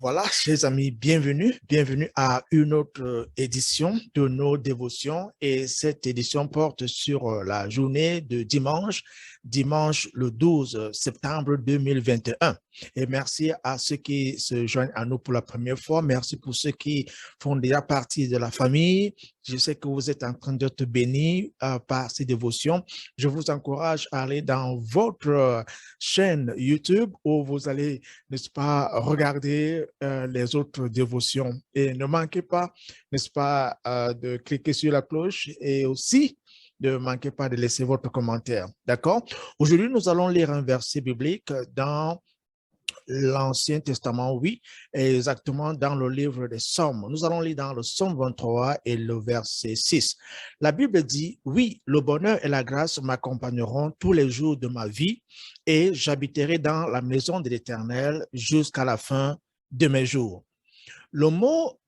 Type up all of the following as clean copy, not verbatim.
Voilà, chers amis, bienvenue à une autre édition de nos dévotions et cette édition porte sur la journée de dimanche le 12 septembre 2021. Et merci à ceux qui se joignent à nous pour la première fois. Merci pour ceux qui font déjà partie de la famille. Je sais que vous êtes en train d'être bénis par ces dévotions. Je vous encourage à aller dans votre chaîne YouTube où vous allez, n'est-ce pas, regarder les autres dévotions. Et ne manquez pas, n'est-ce pas, de cliquer sur la cloche et aussi ne manquez pas de laisser votre commentaire. D'accord? Aujourd'hui, nous allons lire un verset biblique dans l'Ancien Testament, oui, exactement dans le livre des Psaumes. Nous allons lire dans le Psaume 23 et le verset 6. La Bible dit, oui, le bonheur et la grâce m'accompagneront tous les jours de ma vie et j'habiterai dans la maison de l'Éternel jusqu'à la fin de mes jours. Le mot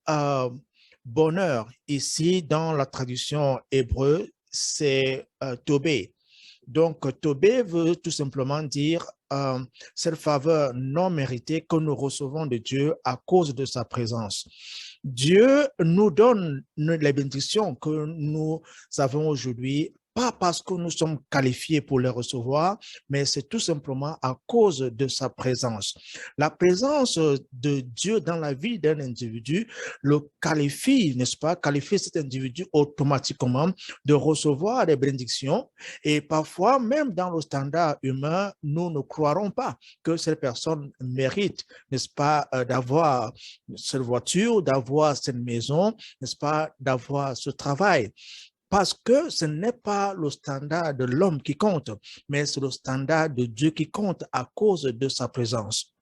bonheur ici dans la traduction hébreu, c'est tobé. Donc, Tobé veut tout simplement dire cette faveur non méritée que nous recevons de Dieu à cause de sa présence. Dieu nous donne les bénédictions que nous avons aujourd'hui, pas parce que nous sommes qualifiés pour les recevoir, mais c'est tout simplement à cause de sa présence. La présence de Dieu dans la vie d'un individu le qualifie, n'est-ce pas, qualifie cet individu automatiquement de recevoir des bénédictions et parfois, même dans le standard humain, nous ne croirons pas que cette personne mérite, n'est-ce pas, d'avoir cette voiture, d'avoir cette maison, n'est-ce pas, d'avoir ce travail. Parce que ce n'est pas le standard de l'homme qui compte, mais c'est le standard de Dieu qui compte à cause de sa présence.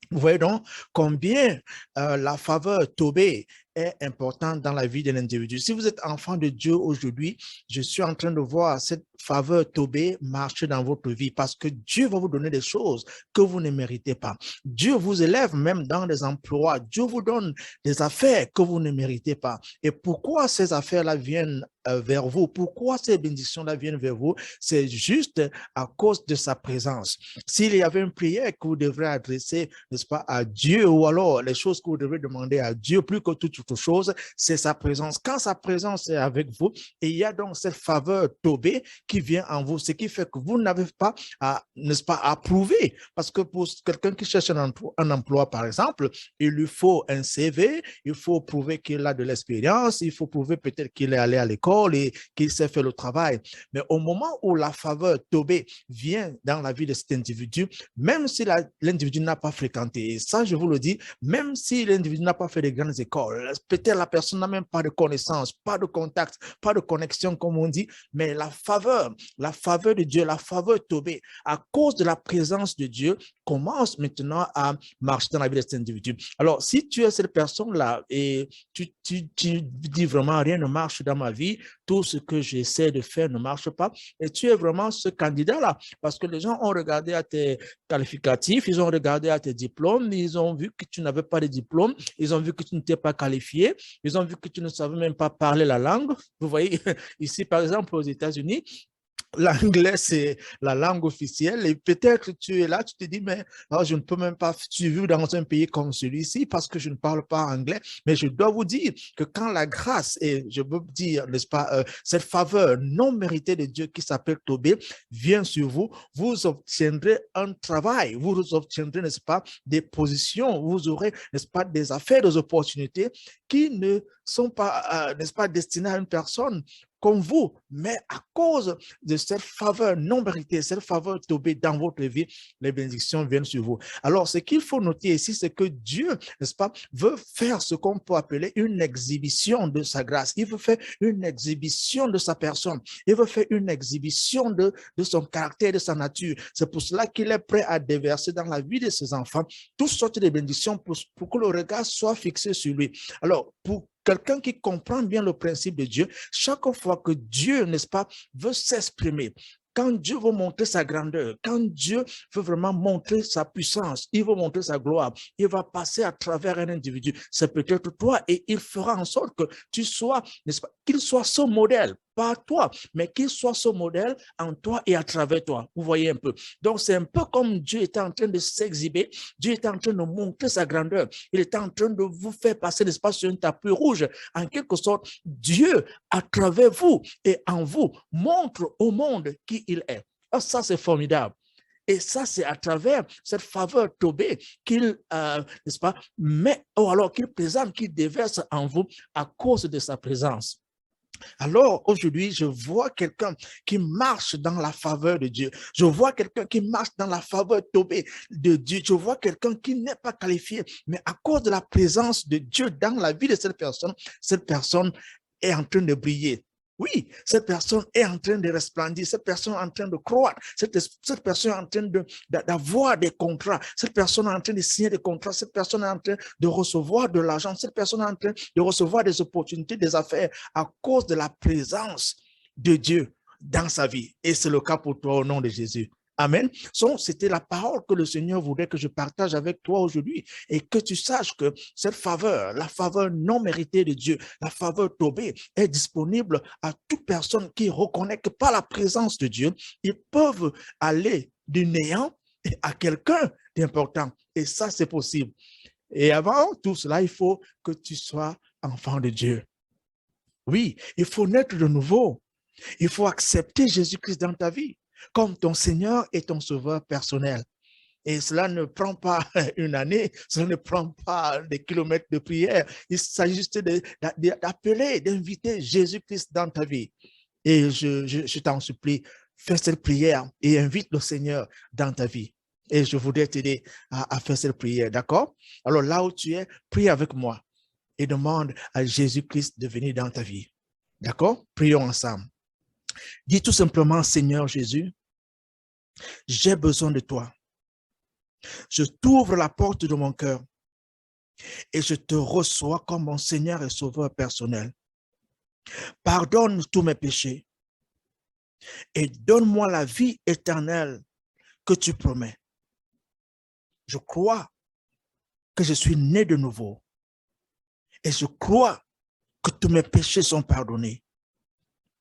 Vous voyez donc combien la faveur Tobé est importante dans la vie de l'individu. Si vous êtes enfant de Dieu aujourd'hui, je suis en train de voir cette faveur Tobé marcher dans votre vie parce que Dieu va vous donner des choses que vous ne méritez pas. Dieu vous élève même dans des emplois. Dieu vous donne des affaires que vous ne méritez pas. Et pourquoi ces affaires-là viennent vers vous? Pourquoi ces bénédictions-là viennent vers vous? C'est juste à cause de sa présence. S'il y avait une prière que vous devrez adresser, n'est-ce pas, à Dieu, ou alors les choses que vous devez demander à Dieu, plus que toute autre chose, c'est sa présence. Quand sa présence est avec vous, et il y a donc cette faveur Tobé qui vient en vous, ce qui fait que vous n'avez pas à, n'est-ce pas, à prouver. Parce que pour quelqu'un qui cherche un emploi, par exemple, il lui faut un CV, il faut prouver qu'il a de l'expérience, il faut prouver peut-être qu'il est allé à l'école et qu'il sait faire le travail. Mais au moment où la faveur Tobé vient dans la vie de cet individu, même si l'individu n'a pas fréquenté, et ça je vous le dis, même si l'individu n'a pas fait de grandes écoles, peut-être la personne n'a même pas de connaissances, pas de contact, pas de connexion comme on dit, mais la faveur de Dieu, la faveur Tobé, à cause de la présence de Dieu, commence maintenant à marcher dans la vie de cet individu. Alors, si tu es cette personne-là et tu dis vraiment rien ne marche dans ma vie, tout ce que j'essaie de faire ne marche pas, et tu es vraiment ce candidat-là, parce que les gens ont regardé à tes qualificatifs, ils ont regardé à tes diplômes, ils ont vu que tu n'avais pas de diplôme, ils ont vu que tu n'étais pas qualifié, ils ont vu que tu ne savais même pas parler la langue. Vous voyez, ici, par exemple, aux États-Unis, l'anglais, c'est la langue officielle et peut-être tu es là, tu te dis, mais oh, je ne peux même pas survivre dans un pays comme celui-ci parce que je ne parle pas anglais. Mais je dois vous dire que quand la grâce et je veux dire, n'est-ce pas, cette faveur non méritée de Dieu qui s'appelle Tobé vient sur vous, vous obtiendrez un travail, vous obtiendrez, n'est-ce pas, des positions, vous aurez, n'est-ce pas, des affaires, des opportunités qui ne sont pas, n'est-ce pas, destinées à une personne comme vous, mais à cause de cette faveur non méritée, cette faveur Tobé dans votre vie, les bénédictions viennent sur vous. Alors, ce qu'il faut noter ici, c'est que Dieu, n'est-ce pas, veut faire ce qu'on peut appeler une exhibition de sa grâce. Il veut faire une exhibition de sa personne. Il veut faire une exhibition de son caractère, de sa nature. C'est pour cela qu'il est prêt à déverser dans la vie de ses enfants toutes sortes de bénédictions pour que le regard soit fixé sur lui. Alors, pour quelqu'un qui comprend bien le principe de Dieu, chaque fois que Dieu, n'est-ce pas, veut s'exprimer, quand Dieu veut montrer sa grandeur, quand Dieu veut vraiment montrer sa puissance, il veut montrer sa gloire, il va passer à travers un individu. C'est peut-être toi et il fera en sorte que tu sois, n'est-ce pas, qu'il soit ce modèle par toi, mais qu'il soit ce modèle en toi et à travers toi. Vous voyez un peu. Donc, c'est un peu comme Dieu était en train de s'exhiber. Dieu était en train de montrer sa grandeur. Il était en train de vous faire passer l'espace sur un tapis rouge. En quelque sorte, Dieu, à travers vous et en vous, montre au monde qui il est. Ah, ça, c'est formidable. Et ça, c'est à travers cette faveur Tobé qu'il, n'est-ce pas, met, ou alors qu'il présente, qu'il déverse en vous à cause de sa présence. Alors, aujourd'hui, je vois quelqu'un qui marche dans la faveur de Dieu. Je vois quelqu'un qui marche dans la faveur Tobé de Dieu. Je vois quelqu'un qui n'est pas qualifié, mais à cause de la présence de Dieu dans la vie de cette personne est en train de briller. Oui, cette personne est en train de resplendir, cette personne est en train de croître, cette personne est en train d'avoir des contrats, cette personne est en train de signer des contrats, cette personne est en train de recevoir de l'argent, cette personne est en train de recevoir des opportunités, des affaires à cause de la présence de Dieu dans sa vie. Et c'est le cas pour toi au nom de Jésus. Amen. C'était la parole que le Seigneur voudrait que je partage avec toi aujourd'hui et que tu saches que cette faveur, la faveur non méritée de Dieu, la faveur Tobé est disponible à toute personne qui reconnaît que par la présence de Dieu, ils peuvent aller du néant à quelqu'un d'important. Et ça, c'est possible. Et avant tout cela, il faut que tu sois enfant de Dieu. Oui, il faut naître de nouveau. Il faut accepter Jésus-Christ dans ta vie comme ton Seigneur et ton Sauveur personnel. Et cela ne prend pas une année, cela ne prend pas des kilomètres de prière. Il s'agit juste d'appeler, d'inviter Jésus-Christ dans ta vie. Et je t'en supplie, fais cette prière et invite le Seigneur dans ta vie. Et je voudrais t'aider à faire cette prière, d'accord? Alors là où tu es, prie avec moi et demande à Jésus-Christ de venir dans ta vie. D'accord? Prions ensemble. Dis tout simplement, Seigneur Jésus, j'ai besoin de toi. Je t'ouvre la porte de mon cœur et je te reçois comme mon Seigneur et Sauveur personnel. Pardonne tous mes péchés et donne-moi la vie éternelle que tu promets. Je crois que je suis né de nouveau et je crois que tous mes péchés sont pardonnés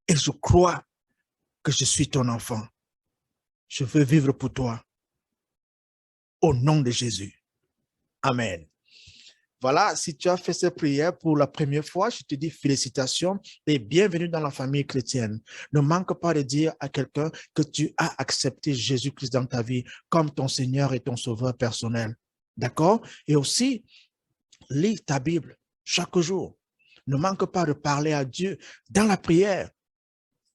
et je crois que je suis ton enfant. Je veux vivre pour toi. Au nom de Jésus. Amen. Voilà, si tu as fait cette prière pour la première fois, je te dis félicitations et bienvenue dans la famille chrétienne. Ne manque pas de dire à quelqu'un que tu as accepté Jésus-Christ dans ta vie comme ton Seigneur et ton Sauveur personnel. D'accord? Et aussi, lis ta Bible chaque jour. Ne manque pas de parler à Dieu dans la prière.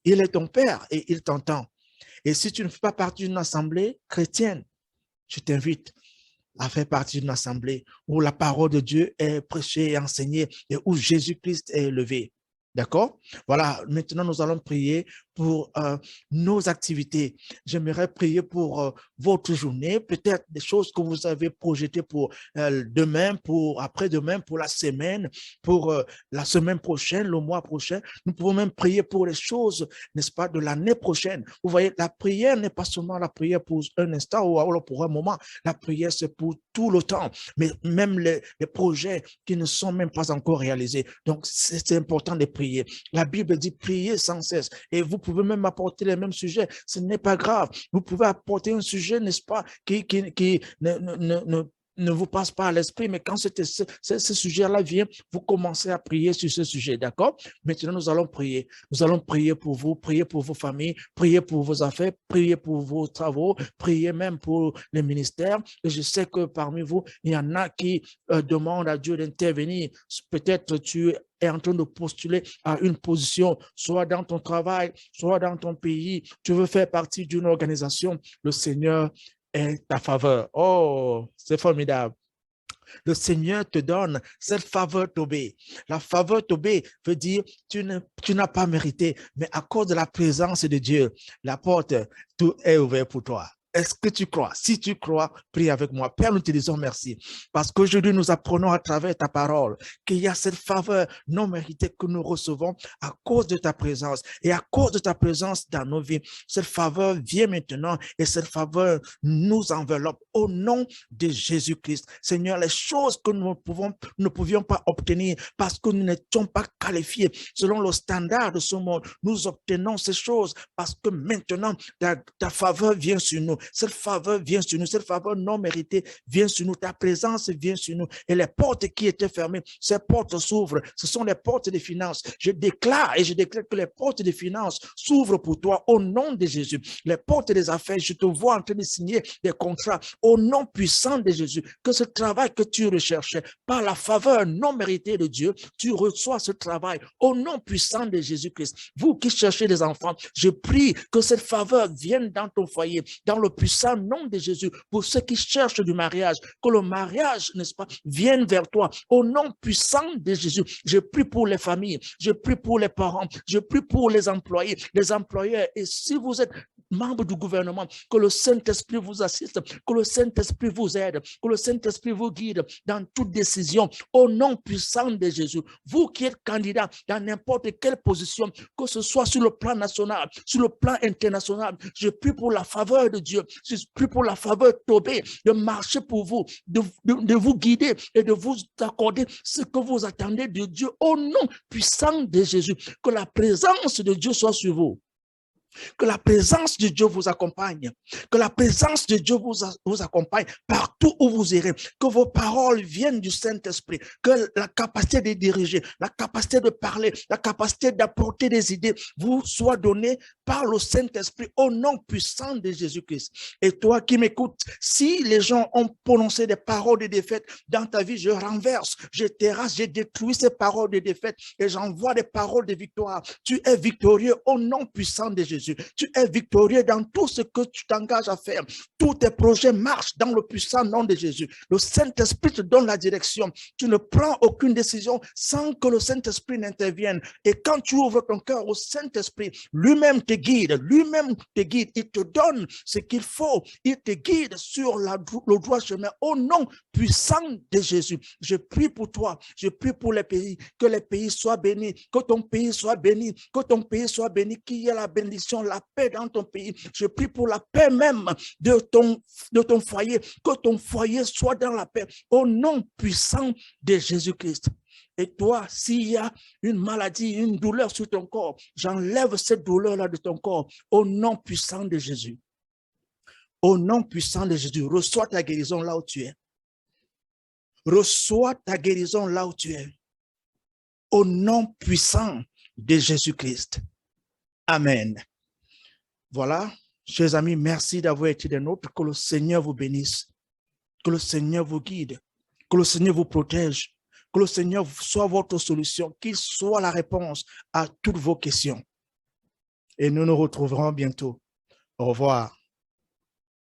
Il est ton Père et il t'entend. Et si tu ne fais pas partie d'une assemblée chrétienne, je t'invite à faire partie d'une assemblée où la parole de Dieu est prêchée et enseignée et où Jésus-Christ est élevé. D'accord? Voilà, maintenant nous allons prier pour nos activités. J'aimerais prier pour votre journée, peut-être des choses que vous avez projetées pour demain, pour après-demain, pour la semaine, pour la semaine prochaine, le mois prochain. Nous pouvons même prier pour les choses, n'est-ce pas, de l'année prochaine. Vous voyez, la prière n'est pas seulement la prière pour un instant ou pour un moment. La prière, c'est pour tout le temps, mais même les projets qui ne sont même pas encore réalisés. Donc, c'est important de prier. La Bible dit prier sans cesse. Et vous pouvez même apporter les mêmes sujets. Ce n'est pas grave. Vous pouvez apporter un sujet, n'est-ce pas, qui ne vous passe pas à l'esprit, mais quand ce sujet-là vient, vous commencez à prier sur ce sujet, d'accord? Maintenant, nous allons prier. Nous allons prier pour vous, prier pour vos familles, prier pour vos affaires, prier pour vos travaux, prier même pour les ministères. Et je sais que parmi vous, il y en a qui demandent à Dieu d'intervenir. Peut-être tu es en train de postuler à une position, soit dans ton travail, soit dans ton pays. Tu veux faire partie d'une organisation. Le Seigneur est ta faveur. Oh, c'est formidable. Le Seigneur te donne cette faveur Tobé. La faveur Tobé veut dire tu n'as pas mérité, mais à cause de la présence de Dieu, la porte, tout est ouvert pour toi. Est-ce que tu crois? Si tu crois, prie avec moi. Père, nous te disons merci parce qu'aujourd'hui, nous apprenons à travers ta parole qu'il y a cette faveur non méritée que nous recevons à cause de ta présence. Et à cause de ta présence dans nos vies, cette faveur vient maintenant et cette faveur nous enveloppe au nom de Jésus-Christ. Seigneur, les choses que nous ne pouvions pas obtenir parce que nous n'étions pas qualifiés selon le standard de ce monde, nous obtenons ces choses parce que maintenant, ta faveur vient sur nous. Cette faveur vient sur nous, cette faveur non méritée vient sur nous, ta présence vient sur nous. Et les portes qui étaient fermées, ces portes s'ouvrent. Ce sont les portes des finances. Je déclare que les portes des finances s'ouvrent pour toi au nom de Jésus. Les portes des affaires, je te vois en train de signer des contrats au nom puissant de Jésus. Que ce travail que tu recherchais, par la faveur non méritée de Dieu, tu reçois ce travail au nom puissant de Jésus-Christ. Vous qui cherchez des enfants, je prie que cette faveur vienne dans ton foyer, dans le puissant nom de Jésus. Pour ceux qui cherchent du mariage, que le mariage, n'est-ce pas, vienne vers toi au nom puissant de Jésus. Je prie pour les familles, je prie pour les parents, je prie pour les employés, les employeurs. Et si vous êtes membre du gouvernement, que le Saint-Esprit vous assiste, que le Saint-Esprit vous aide, que le Saint-Esprit vous guide dans toute décision au nom puissant de Jésus. Vous qui êtes candidat dans n'importe quelle position, que ce soit sur le plan national, sur le plan international, je prie pour la faveur de Dieu, je prie pour la faveur Tobé, de marcher pour vous, de vous guider et de vous accorder ce que vous attendez de Dieu au nom puissant de Jésus. Que la présence de Dieu soit sur vous. Que la présence de Dieu vous accompagne. Que la présence de Dieu vous accompagne partout où vous irez. Que vos paroles viennent du Saint-Esprit. Que la capacité de diriger, la capacité de parler, la capacité d'apporter des idées vous soit donnée par le Saint-Esprit au nom puissant de Jésus-Christ. Et toi qui m'écoutes, si les gens ont prononcé des paroles de défaite dans ta vie, je renverse, je terrasse, je détruis ces paroles de défaite et j'envoie des paroles de victoire. Tu es victorieux au nom puissant de Jésus. Tu es victorieux dans tout ce que tu t'engages à faire. Tous tes projets marchent dans le puissant nom de Jésus. Le Saint-Esprit te donne la direction. Tu ne prends aucune décision sans que le Saint-Esprit n'intervienne. Et quand tu ouvres ton cœur au Saint-Esprit, lui-même te guide, il te donne ce qu'il faut, il te guide sur le droit chemin au nom puissant de Jésus. Je prie pour toi, je prie pour les pays, que les pays soient bénis, que ton pays soit béni, que ton pays soit béni, qu'il y ait la bénédiction, la paix dans ton pays. Je prie pour la paix même de ton foyer, que ton foyer soit dans la paix au nom puissant de Jésus-Christ. Et toi, s'il y a une maladie, une douleur sur ton corps, j'enlève cette douleur-là de ton corps au nom puissant de Jésus. Au nom puissant de Jésus, reçois ta guérison là où tu es. Reçois ta guérison là où tu es. Au nom puissant de Jésus-Christ. Amen. Voilà, chers amis, merci d'avoir été des nôtres. Que le Seigneur vous bénisse. Que le Seigneur vous guide. Que le Seigneur vous protège. Que le Seigneur soit votre solution. Qu'il soit la réponse à toutes vos questions. Et nous nous retrouverons bientôt. Au revoir.